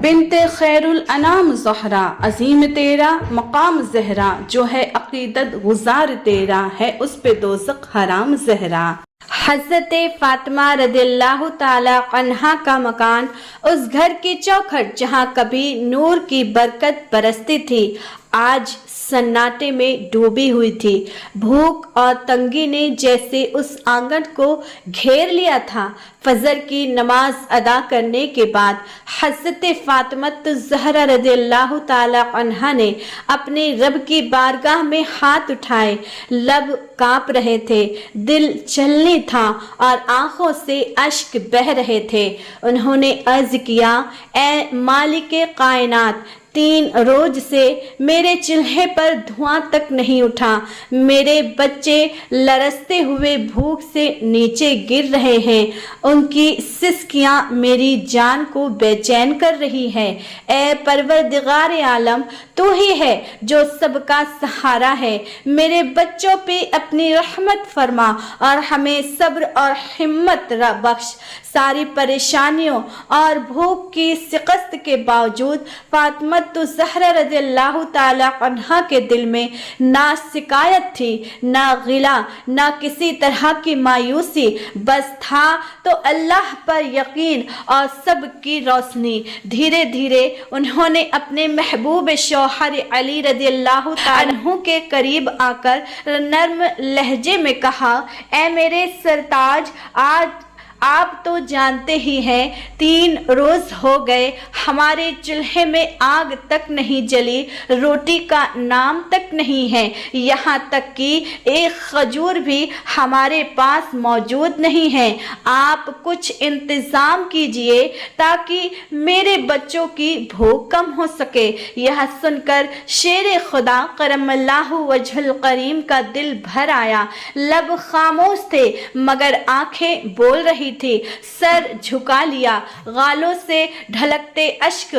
بنت خیر الانام زہرا، عظیم تیرا مقام زہرا، جو ہے عقیدت گزار تیرا، ہے اس پہ دوزخ حرام زہرا۔ حضرت فاطمہ رضی اللہ تعالی عنہا کا مکان اس گھر کی چوکھٹ جہاں کبھی نور کی برکت برستی تھی، آج سناٹے میں ڈوبی ہوئی تھی۔ بھوک اور تنگی نے جیسے اس آنگن کو گھیر لیا تھا۔ فجر کی نماز ادا کرنے کے بعد حضرت فاطمہ الزہرا رضی اللہ تعالی عنہا نے اپنے رب کی بارگاہ میں ہاتھ اٹھائے، لب کانپ رہے تھے، دل چلنی تھا اور آنکھوں سے اشک بہہ رہے تھے۔ انہوں نے عرض کیا، اے مالک کائنات، 3 روز سے میرے چولہے پر دھواں تک نہیں اٹھا، میرے بچے لرزتے ہوئے بھوک سے نیچے گر رہے ہیں، ان کی سسکیاں میری جان کو بے چین کر رہی ہے۔ اے پروردگار عالم، تو ہی ہے جو سب کا سہارا ہے، میرے بچوں پہ اپنی رحمت فرما اور ہمیں صبر اور ہمت بخش۔ ساری پریشانیوں اور بھوک کی شکست کے باوجود فاطمہ الزہرا رضی اللہ تعالی عنہا کے دل میں نہ شکایت تھی، نہ غلہ، نہ کسی طرح کی مایوسی، بس تھا تو اللہ پر یقین اور سب کی روشنی۔ دھیرے دھیرے انہوں نے اپنے محبوب شوہر علی رضی اللہ تعالی عنہ کے قریب آ کر نرم لہجے میں کہا، اے میرے سرتاج، آج آپ تو جانتے ہی ہیں 3 روز ہو گئے ہمارے چولہے میں آگ تک نہیں جلی، روٹی کا نام تک نہیں ہے، یہاں تک کہ ایک کھجور بھی ہمارے پاس موجود نہیں ہے۔ آپ کچھ انتظام کیجئے تاکہ میرے بچوں کی بھوک کم ہو سکے۔ یہ سن کر شیر خدا کرم اللہ وجہ الکریم کا دل بھر آیا، لب خاموش تھے مگر آنکھیں بول رہی تھی، سر جھکا لیا، گالوں سے ڈھلکتے اشک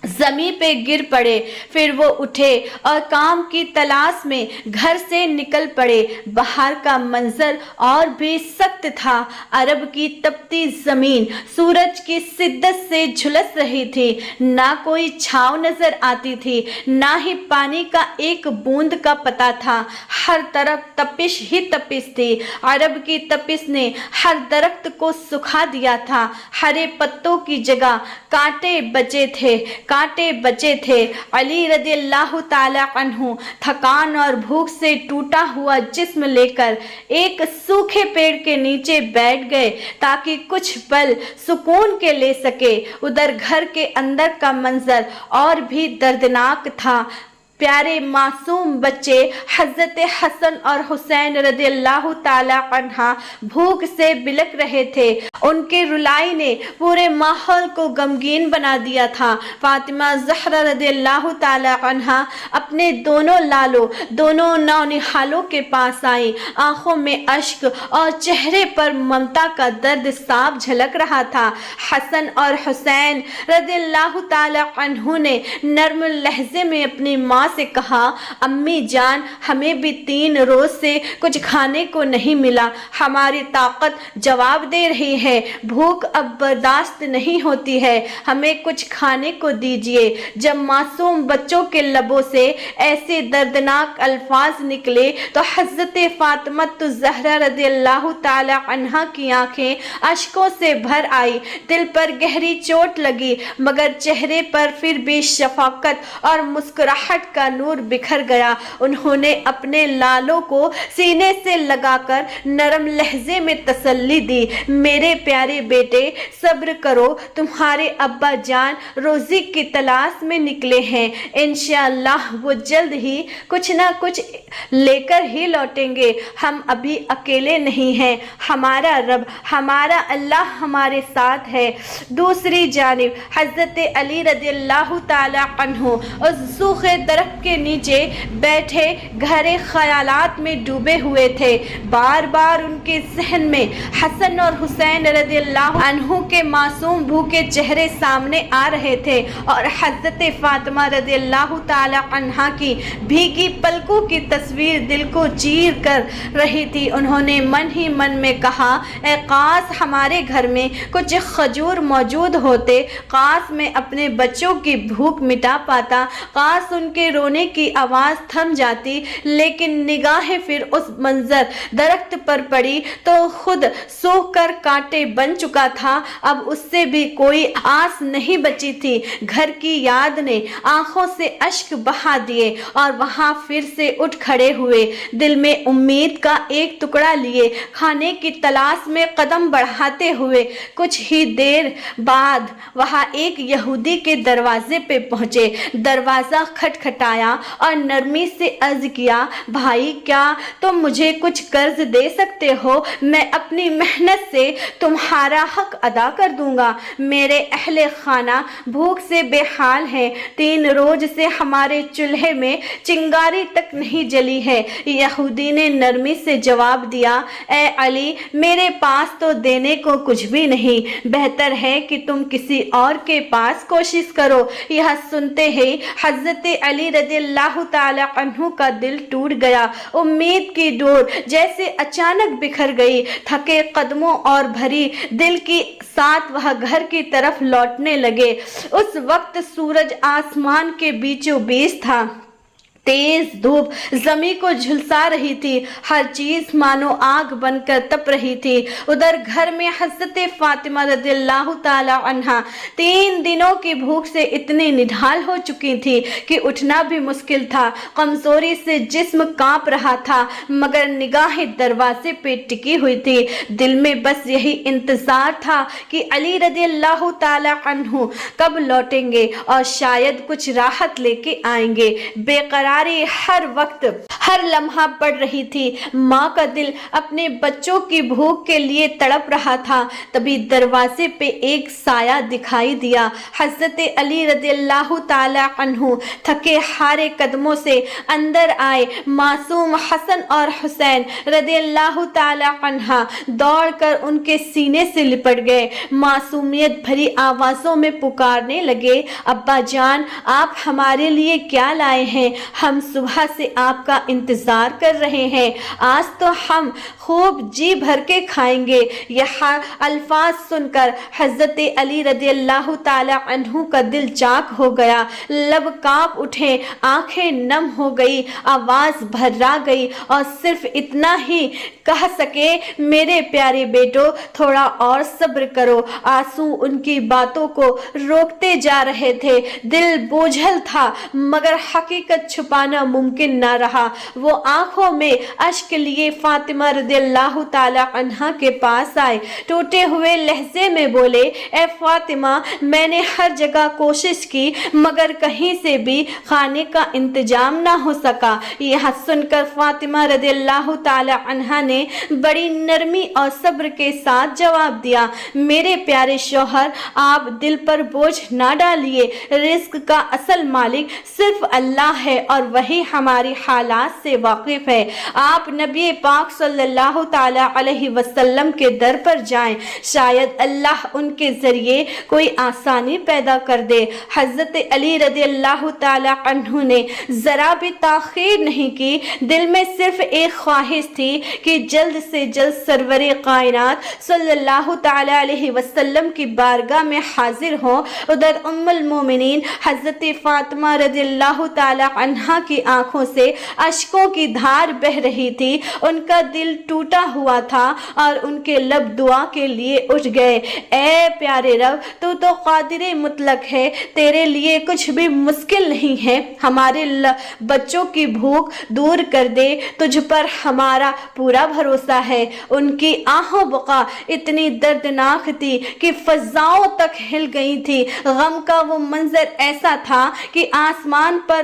زمین پہ گر پڑے۔ پھر وہ اٹھے اور کام کی تلاش میں گھر سے نکل پڑے۔ باہر کا منظر اور بھی سخت تھا، عرب کی تپتی زمین سورج کی شدت سے جھلس رہی تھی، نہ کوئی چھاؤں نظر آتی تھی، نہ ہی پانی کا ایک بوند کا پتہ تھا، ہر طرف تپش ہی تپش تھی۔ عرب کی تپش نے ہر درخت کو سکھا دیا تھا، ہرے پتوں کی جگہ کانٹے بچے تھے۔ علی رضی اللہ تعالی عنہ تھکان اور بھوک سے ٹوٹا ہوا جسم لے کر ایک سوکھے پیڑ کے نیچے بیٹھ گئے تاکہ کچھ پل سکون کے لے سکے۔ ادھر گھر کے اندر کا منظر اور بھی دردناک تھا۔ پیارے معصوم بچے حضرت حسن اور حسین رضی اللہ تعالی عنہ بھوک سے بلک رہے تھے، ان کے رلائی نے پورے ماحول کو غمگین بنا دیا تھا۔ فاطمہ زہرا رضی اللہ تعالی عنہ اپنے دونوں لالوں، دونوں نونہالوں کے پاس آئیں، آنکھوں میں اشک اور چہرے پر ممتا کا درد صاف جھلک رہا تھا۔ حسن اور حسین رضی اللہ تعالی عنہ نے نرم لہجے میں اپنی ماں سے کہا، امی جان، ہمیں بھی 3 روز سے کچھ کھانے کو نہیں ملا، ہماری طاقت جواب دے رہی ہے، بھوک اب برداشت نہیں ہوتی ہے، ہمیں کچھ کھانے کو دیجیے۔ جب معصوم بچوں کے لبوں سے ایسے دردناک الفاظ نکلے تو حضرت فاطمہ الزہرا رضی اللہ تعالی عنہا کی آنکھیں اشکوں سے بھر آئی، دل پر گہری چوٹ لگی مگر چہرے پر پھر بھی شفقت اور مسکراہٹ کا نور بکھر گیا۔ انہوں نے اپنے لالوں کو سینے سے لگا کر نرم لہجے میں تسلی دی، میرے پیارے بیٹے، صبر کرو، تمہارے ابا جان روزی کی تلاش میں نکلے ہیں، انشاءاللہ وہ جلد ہی کچھ نہ کچھ لے کر ہی لوٹیں گے، ہم ابھی اکیلے نہیں ہیں، ہمارا رب، ہمارا اللہ ہمارے ساتھ ہے۔ دوسری جانب حضرت علی رضی اللہ تعالی عنہ اس سوکھے درخت درخت کے نیچے بیٹھے گہرے خیالات میں ڈوبے ہوئے تھے۔ بار بار ان کے ذہن میں حسن اور حسین رضی اللہ عنہ کے معصوم بھوکے چہرے سامنے آ رہے تھے اور حضرت فاطمہ رضی اللہ تعالی عنہا کی بھیگی پلکوں کی تصویر دل کو چیر کر رہی تھی۔ انہوں نے من ہی من میں کہا، اے کاش ہمارے گھر میں کچھ کھجور موجود ہوتے، کاش میں اپنے بچوں کی بھوک مٹا پاتا، کاش ان کے رونے کی آواز تھم جاتی۔ لیکن نگاہیں پھر اس منظر درخت پر پڑی تو خود سوکھ کر کانٹے بن چکا تھا، اب اس سے بھی کوئی آس نہیں بچی تھی۔ گھر کی یاد نے آنکھوں سے اشک بہا دیے اور وہاں پھر سے اٹھ کھڑے ہوئے، دل میں امید کا ایک ٹکڑا لیے کھانے کی تلاش میں قدم بڑھاتے ہوئے۔ کچھ ہی دیر بعد وہاں ایک یہودی کے دروازے پہ پہنچے، دروازہ کھٹکھٹایا اور نرمی سے عرض کیا، بھائی کیا تم مجھے کچھ قرض دے سکتے ہو؟ میں اپنی محنت سے تمہارا حق ادا کر دوں گا۔ میرے اہل خانہ بھوک سے بے حال ہیں، 3 روز سے ہمارے چولہے میں چنگاری تک نہیں جلی ہے۔ یہودی نے نرمی سے جواب دیا، اے علی، میرے پاس تو دینے کو کچھ بھی نہیں، بہتر ہے کہ تم کسی اور کے پاس کوشش کرو۔ یہ سنتے ہی حضرت علی رضی اللہ تعالی عنہ کا دل ٹوٹ گیا، امید کی ڈور جیسے اچانک بکھر گئی، تھکے قدموں اور بھری دل کی ساتھ وہ گھر کی طرف لوٹنے لگے۔ اس وقت سورج آسمان کے بیچوں بیچ تھا، تیز دھوپ زمین کو جھلسا رہی تھی، ہر چیز مانو آگ بن کر تپ رہی تھی۔ ادھر گھر میں حضرت فاطمہ رضی اللہ تعالی عنہا 3 دنوں کی بھوک سے اتنی نڈھال ہو چکی تھی کہ اٹھنا بھی مشکل تھا، کمزوری سے جسم کانپ رہا تھا، مگر نگاہیں دروازے پہ ٹکی ہوئی تھی۔ دل میں بس یہی انتظار تھا کہ علی رضی اللہ تعالی عنہ کب لوٹیں گے اور شاید کچھ راحت لے کے آئیں گے۔ بے قراری ہر وقت ہر لمحہ بڑھ رہی تھی، ماں کا دل اپنے بچوں کی بھوک کے لیے تڑپ رہا تھا۔ تبھی دروازے پہ ایک سایہ دکھائی دیا، حضرت علی رضی اللہ تعالی عنہ تھکے ہارے قدموں سے اندر آئے۔ معصوم حسن اور حسین رضی اللہ تعالی عنہ دوڑ کر ان کے سینے سے لپٹ گئے، معصومیت بھری آوازوں میں پکارنے لگے، ابا جان، آپ ہمارے لیے کیا لائے ہیں؟ ہم صبح سے آپ کا انتظار کر رہے ہیں، آج تو ہم خوب جی بھر کے کھائیں گے۔ یہ الفاظ سن کر حضرت علی رضی اللہ تعالی عنہ کا دل چاک ہو گیا، لب کانپ اٹھے، آنکھیں نم ہو گئی، آواز بھرا گئی اور صرف اتنا ہی کہہ سکے، میرے پیارے بیٹو، تھوڑا اور صبر کرو۔ آنسو ان کی باتوں کو روکتے جا رہے تھے، دل بوجھل تھا، مگر حقیقت چھپانا ممکن نہ رہا۔ وہ آنکھوں میں اشک لیے فاطمہ رضی اللہ تعالی عنہا کے پاس آئے، ٹوٹے ہوئے لہجے میں بولے، اے فاطمہ، میں نے ہر جگہ کوشش کی مگر کہیں سے بھی کھانے کا انتظام نہ ہو سکا۔ یہ سن کر فاطمہ رضی اللہ تعالی عنہا نے بڑی نرمی اور صبر کے ساتھ جواب دیا، میرے پیارے شوہر، آپ دل پر بوجھ نہ ڈالیے، رزق کا اصل مالک صرف اللہ ہے اور وہی ہماری حالات سے واقف ہے۔ آپ نبی پاک صلی اللہ تعالی علیہ وسلم کے در پر جائیں، شاید اللہ ان کے ذریعے کوئی آسانی پیدا کر دے۔ حضرت علی رضی اللہ تعالی عنہ نے ذرا بھی تاخیر نہیں کی، دل میں صرف ایک خواہش تھی کہ جلد سے جلد سرور کائنات صلی اللہ تعالی علیہ وسلم کی بارگاہ میں حاضر ہوں۔ ادھر ام المومنین حضرت فاطمہ رضی اللہ تعالی عنہا کی آنکھوں سے اشکوں کی دھار بہ رہی تھی، ان کا دل ٹوٹا ہوا تھا اور ان کے لب دعا کے لیے اٹھ گئے۔ اے پیارے رب، تو قادر مطلق ہے، تیرے لیے کچھ بھی مشکل نہیں ہے، ہمارے بچوں کی بھوک دور کر دے، تجھ پر ہمارا پورا بھروسہ ہے۔ ان کی آہو بقا اتنی دردناک تھی کہ فضاؤں تک ہل گئی تھی، غم کا وہ منظر ایسا تھا کہ آسمان پر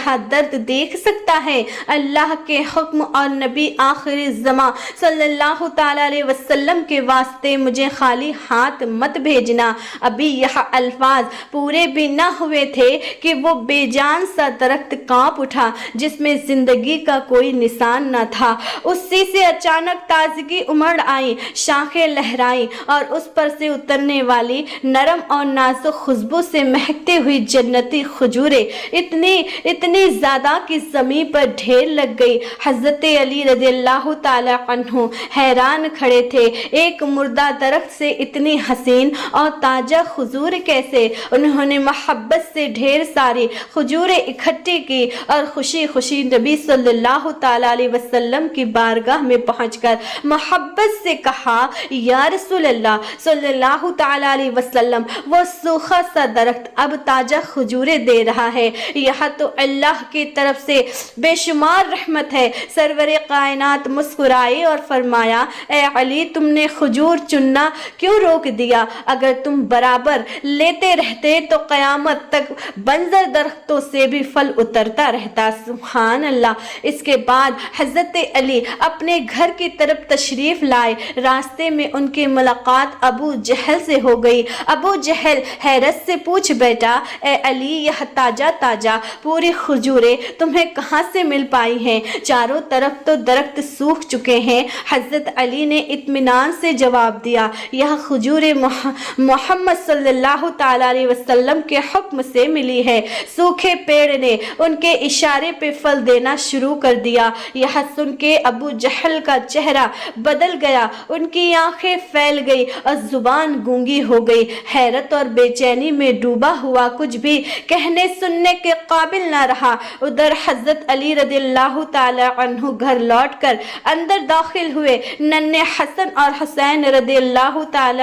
یہاں درد دیکھ سکتا ہے؟ اللہ کے حکم اور نبی آخر زمان صلی اللہ تعالی علیہ وسلم کے واسطے مجھے خالی ہاتھ مت بھیجنا۔ ابھی یہ الفاظ پورے بھی نہ ہوئے تھے کہ وہ بے جان سا درخت کانپ اٹھا جس میں زندگی کا کوئی نشان نہ تھا۔ اسی سے اچانک تازگی امڑ آئی، شاخیں لہرائی اور اس پر سے اترنے والی نرم اور نازک خوشبو سے مہکتے ہوئی جنتی کھجوریں اتنی زیادہ کہ زمین پر ڈھیر لگ گئی۔ حضرت علی رضی اللہ تعالی عنہ حیران کھڑے تھے، ایک مردہ درخت سے اتنی حسین اور تازہ کھجور کیسے؟ انہوں نے محبت سے ڈھیر ساری کھجوریں اکٹھی کی اور خوشی خوشی نبی صلی اللہ تعالی علیہ وسلم کی بارگاہ میں پہنچ کر محبت سے کہا، یا رسول اللہ صلی اللہ تعالی علیہ وسلم، وہ سوکھا سا درخت اب تازہ کھجوریں دے رہا ہے، یہ تو اللہ کی طرف سے بے شمار رحمت ہے۔ سرور کائنات مسکرائے اور فرمایا، اے علی، تم نے کھجور چننا کیوں روک دیا؟ اگر تم برابر لیتے رہتے تو قیامت تک بنجر درختوں سے بھی پھل اترتا رہتا۔ سبحان اللہ۔ اس کے بعد حضرت علی اپنے گھر کی طرف تشریف لائے۔ راستے میں ان کی ملاقات ابو جہل سے ہو گئی۔ ابو جہل حیرت سے پوچھ بیٹھا، اے علی، یہ تازہ پوری کھجوریں تمہیں کہاں سے مل پائی ہیں؟ چاروں طرف تو درخت سوکھ چکے ہیں۔ حضرت علی نے اطمینان سے جواب دیا، یہ کھجوریں محمد صلی اللہ تعالی علیہ وسلم کے حکم سے ملی ہے۔ سوکھے پیڑ نے ان کے اشارے پہ پھل دینا شروع کر دیا۔ یہ سن کے ابو جہل کا چہرہ بدل گیا، ان کی آنکھیں پھیل گئی اور زبان گونگی ہو گئی۔ حیرت اور بے چینی میں ڈوبا ہوا کچھ بھی کہنے سننے کے قابل نہ رہا۔ ادھر حضرت علی رضی اللہ تعالی عنہ گھر لوٹ کر اندر داخل ہوئے۔ ننھے حسن اور حسین رضی اللہ تعالی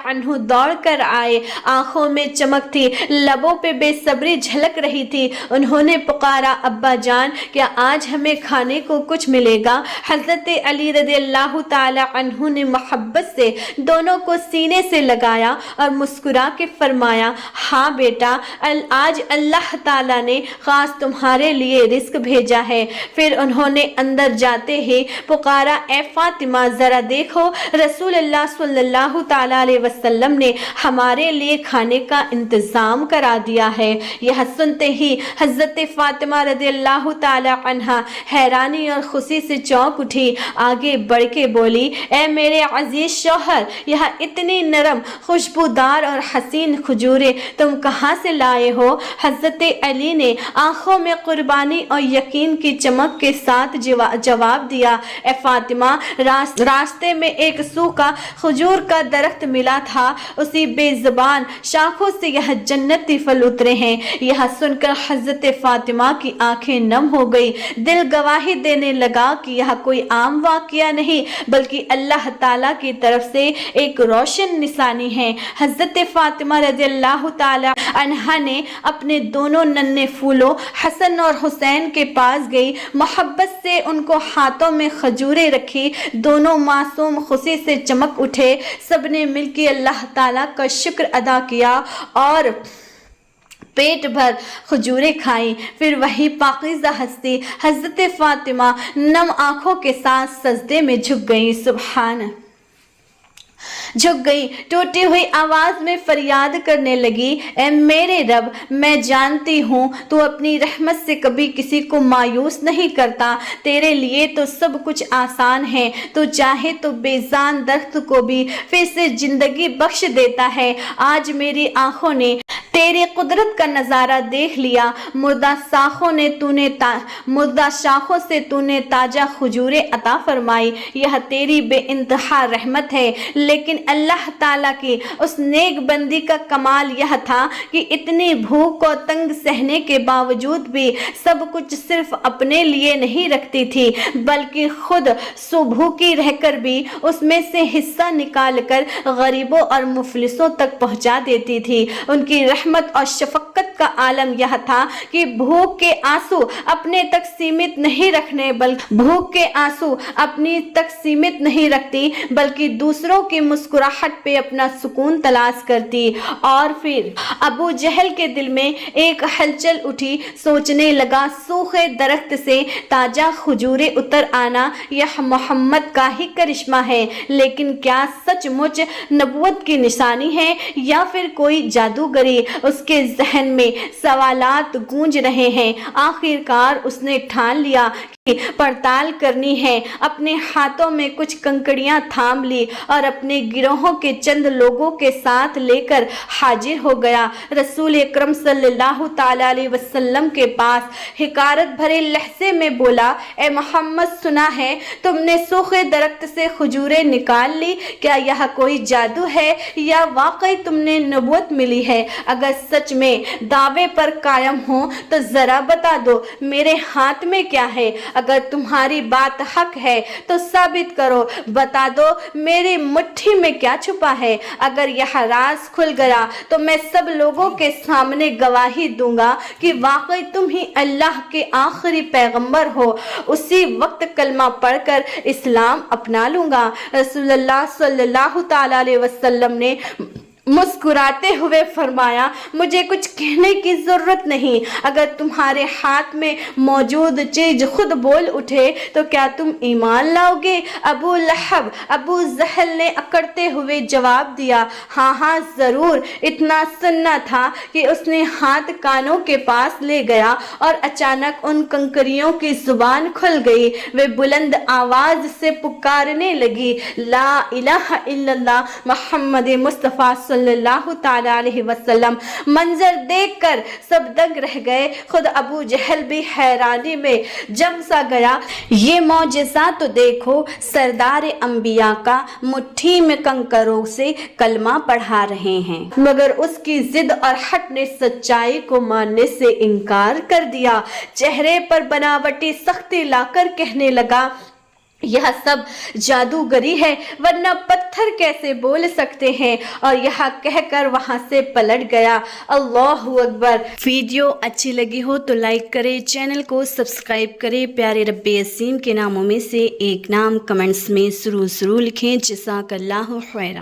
عنہ دوڑ کر آئے۔ آنکھوں میں چمک تھی، لبوں پہ بے صبری جھلک رہی تھی۔ انہوں نے پکارا، ابا جان، کیا آج ہمیں کھانے کو کچھ ملے گا؟ حضرت علی رضی اللہ تعالی عنہ نے محبت سے دونوں کو سینے سے لگایا اور مسکرا کے فرمایا، ہاں بیٹا، آج اللہ تعالیٰ نے خاص تمہارے لیے رزق بھیجا ہے۔ پھر انہوں نے اندر جاتے ہی پکارا، اے فاطمہ، ذرا دیکھو، رسول اللہ صلی اللہ تعالیٰ علیہ وسلم نے ہمارے لیے کھانے کا انتظام کرا دیا ہے۔ یہ سنتے ہی حضرت فاطمہ رضی اللہ تعالیٰ عنہا حیرانی اور خوشی سے چونک اٹھی، آگے بڑھ کے بولی، اے میرے عزیز شوہر، یہ اتنی نرم، خوشبودار اور حسین کھجوریں تم کہاں سے لائے ہو؟ حضرت علی نے آنکھوں میں قربانی اور یقین کی چمک کے ساتھ جواب دیا، اے فاطمہ، راستے میں ایک سوکھا کھجور کا درخت ملا تھا، اسی بے زبان شاخوں سے یہ جنتی پھل اترے ہیں۔ یہ سن کر حضرت فاطمہ کی آنکھیں نم ہو گئی، دل گواہی دینے لگا کہ یہ کوئی عام واقعہ نہیں بلکہ اللہ تعالیٰ کی طرف سے ایک روشن نشانی ہے۔ حضرت فاطمہ رضی اللہ تعالی عنہا نے اپنے دونوں ننھے پھولوں حسن اور حسین کے پاس گئی، محبت سے ان کو ہاتھوں میں کھجوریں رکھی، دونوں معصوم خوشی سے چمک اٹھے۔ سب نے مل کے اللہ تعالیٰ کا شکر ادا کیا اور پیٹ بھر کھجوریں کھائیں۔ پھر وہی پاکیزہ ہستی حضرت فاطمہ نم آنکھوں کے ساتھ سجدے میں جھک گئی، ٹوٹی ہوئی آواز میں فریاد کرنے لگی، اے میرے رب، میں جانتی ہوں تو اپنی رحمت سے کبھی کسی کو مایوس نہیں کرتا، تیرے لیے تو سب کچھ آسان ہے، تو چاہے تو بے جان درخت کو بھی پھر سے زندگی بخش دیتا ہے۔ آج میری آنکھوں نے تیری قدرت کا نظارہ دیکھ لیا، مردہ شاخوں سے تو نے تازہ کھجوریں عطا فرمائی، یہ تیری بے انتہا رحمت ہے۔ لیکن اللہ تعالیٰ کی اس نیک بندی کا کمال یہ تھا کہ اتنی بھوک اور تنگ سہنے کے باوجود بھی سب کچھ صرف اپنے لیے نہیں رکھتی تھی بلکہ خود سو بھوکی رہ کر بھی اس میں سے حصہ نکال کر غریبوں اور مفلسوں تک پہنچا دیتی تھی۔ ان کی رحمت اور شفقت کا کا عالم یہ تھا کہ بھوک کے آنسو اپنے تک سیمت نہیں رکھنے بلکہ بھوک کے آنسو اپنی تک سیمت نہیں رکھتی بلکہ دوسروں کی مسکراہٹ پہ اپنا سکون تلاش کرتی۔ اور پھر ابو جہل کے دل میں ایک ہلچل اٹھی، سوچنے لگا سوکھے درخت سے تازہ کھجوریں اتر آنا یہ محمد کا ہی کرشمہ ہے، لیکن کیا سچ مچ نبوت کی نشانی ہے یا پھر کوئی جادوگری؟ اس کے ذہن میں سوالات گونج رہے ہیں۔ آخر کار اس نے ٹھان لیا کہ پڑتال کرنی ہے۔ اپنے ہاتھوں میں کچھ کنکڑیاں تھام لی اور اپنے گروہوں کے چند لوگوں کے ساتھ لے کر حاضر ہو گیا۔ رسول اکرم صلی اللہ تعالی علیہ وسلم کے پاس حقارت بھرے لہجے میں بولا، اے محمد سنا ہے تم نے سوکھے درخت سے کھجوریں نکال لی، کیا یہ کوئی جادو ہے یا واقعی تم نے نبوت ملی ہے؟ اگر سچ میں دعوے پر قائم ہو تو ذرا بتا دو میرے ہاتھ میں کیا ہے؟ اگر تمہاری بات حق ہے تو ثابت کرو، بتا دو میری مٹھی میں کیا چھپا ہے۔ اگر یہ راز کھل گیا تو میں سب لوگوں کے سامنے گواہی دوں گا کہ واقعی تم ہی اللہ کے آخری پیغمبر ہو، اسی وقت کلمہ پڑھ کر اسلام اپنا لوں گا۔ رسول اللہ صلی اللہ تعالی علیہ وسلم نے مسکراتے ہوئے فرمایا، مجھے کچھ کہنے کی ضرورت نہیں، اگر تمہارے ہاتھ میں موجود چیز خود بول اٹھے تو کیا تم ایمان لاؤ گے؟ ابو لہب ابو جہل نے اکڑتے ہوئے جواب دیا، ہاں ہاں ضرور۔ اتنا سننا تھا کہ اس نے ہاتھ کانوں کے پاس لے گیا اور اچانک ان کنکریوں کی زبان کھل گئی، وہ بلند آواز سے پکارنے لگی، لا الہ الا اللہ محمد مصطفیٰ صلی اللہ تعالی علیہ وسلم۔ منظر دیکھ کر سب دنگ رہ گئے، خود ابو جہل بھی حیرانی میں جم سا گیا۔ یہ معجزہ تو دیکھو، سردار انبیاء کا مٹھی میں کنکروں سے کلمہ پڑھا رہے ہیں، مگر اس کی ضد اور ہٹ نے سچائی کو ماننے سے انکار کر دیا۔ چہرے پر بناوٹی سختی لا کر کہنے لگا، یہ سب جادوگری ہے، ورنہ پتھر کیسے بول سکتے ہیں؟ اور یہ کہہ کر وہاں سے پلٹ گیا۔ اللہ اکبر۔ ویڈیو اچھی لگی ہو تو لائک کرے، چینل کو سبسکرائب کرے، پیارے رب عظیم کے ناموں میں سے ایک نام کمنٹس میں ضرور لکھیں۔ جزاک اللہ خیرہ۔